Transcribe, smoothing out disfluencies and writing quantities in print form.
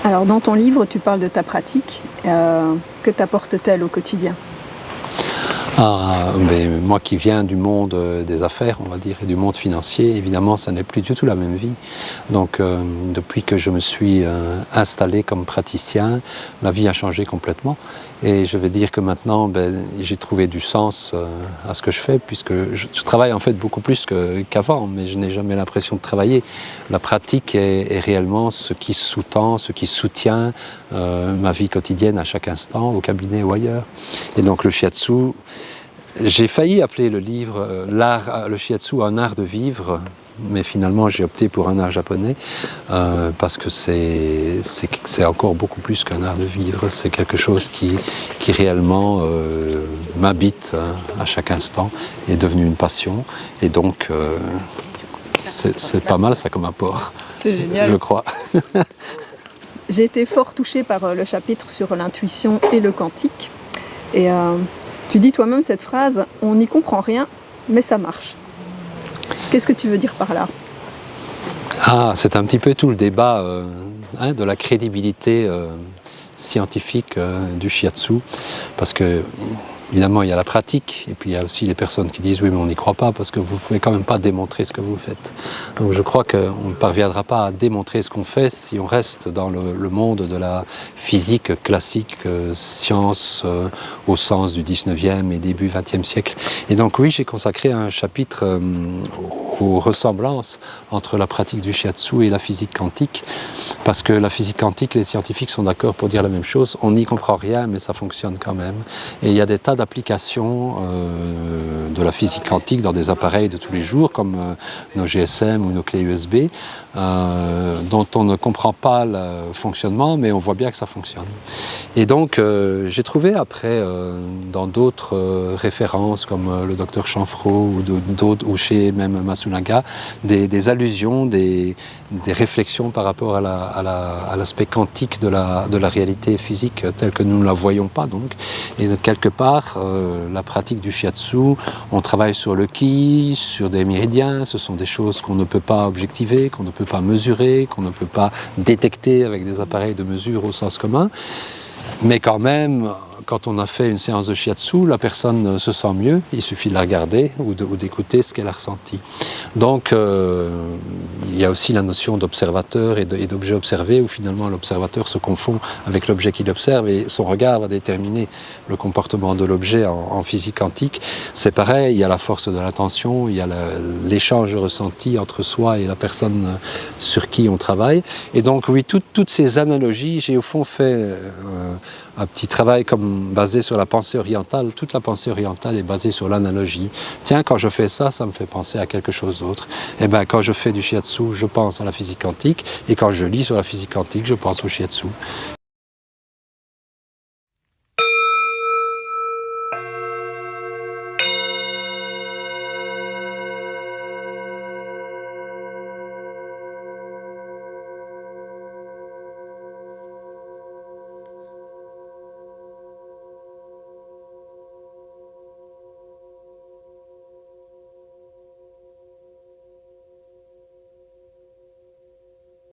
Alors dans ton livre, tu parles de ta pratique. Que t'apporte-t-elle au quotidien? Mais moi qui viens du monde des affaires, on va dire, et du monde financier, évidemment, ça n'est plus du tout la même vie. Donc, depuis que je me suis installé comme praticien, la vie a changé complètement. Et je vais dire que maintenant, j'ai trouvé du sens à ce que je fais, puisque je travaille en fait beaucoup plus qu'avant, mais je n'ai jamais l'impression de travailler. La pratique est réellement ce qui sous-tend, ce qui soutient ma vie quotidienne à chaque instant, au cabinet ou ailleurs. Et donc le shiatsu, j'ai failli appeler le livre le shiatsu, un art de vivre, mais finalement j'ai opté pour un art japonais parce que c'est encore beaucoup plus qu'un art de vivre, c'est quelque chose qui réellement m'habite à chaque instant, est devenu une passion, et donc c'est pas mal ça comme apport. C'est génial. Je crois. J'ai été fort touchée par le chapitre sur l'intuition et le quantique. Et tu dis toi-même cette phrase, on n'y comprend rien, mais ça marche. Qu'est-ce que tu veux dire par là? C'est un petit peu tout le débat de la crédibilité scientifique du shiatsu, parce que évidemment il y a la pratique, et puis il y a aussi les personnes qui disent oui mais on n'y croit pas parce que vous ne pouvez quand même pas démontrer ce que vous faites. Donc je crois qu'on ne parviendra pas à démontrer ce qu'on fait si on reste dans le monde de la physique classique, science au sens du 19e et début 20e siècle. Et donc oui, j'ai consacré un chapitre aux ressemblances entre la pratique du shiatsu et la physique quantique, parce que la physique quantique, les scientifiques sont d'accord pour dire la même chose, on n'y comprend rien mais ça fonctionne quand même. Et il y a des tas d'applications de la physique quantique dans des appareils de tous les jours, comme nos GSM ou nos clés USB, dont on ne comprend pas le fonctionnement, mais on voit bien que ça fonctionne. Et donc, j'ai trouvé après, dans d'autres références, comme le docteur Chanfro ou chez même Masunaga, des allusions, des réflexions par rapport à l'aspect quantique de la réalité physique telle que nous ne la voyons pas. Donc. Et quelque part, la pratique du shiatsu, on travaille sur le ki, sur des méridiens, ce sont des choses qu'on ne peut pas objectiver, qu'on ne peut pas mesurer, qu'on ne peut pas détecter avec des appareils de mesure au sens commun. Mais quand même, quand on a fait une séance de shiatsu, la personne se sent mieux, il suffit de la regarder ou d'écouter ce qu'elle a ressenti. Donc il y a aussi la notion d'observateur et d'objet observé, où finalement l'observateur se confond avec l'objet qu'il observe et son regard va déterminer le comportement de l'objet en physique quantique. C'est pareil, il y a la force de l'attention, il y a l'échange ressenti entre soi et la personne sur qui on travaille. Et donc oui, toutes ces analogies, j'ai au fond fait un petit travail basé sur la pensée orientale. Toute la pensée orientale est basée sur l'analogie. Tiens, quand je fais ça, ça me fait penser à quelque chose d'autre. Et bien, quand je fais du shiatsu, je pense à la physique quantique, et quand je lis sur la physique quantique, je pense au shiatsu.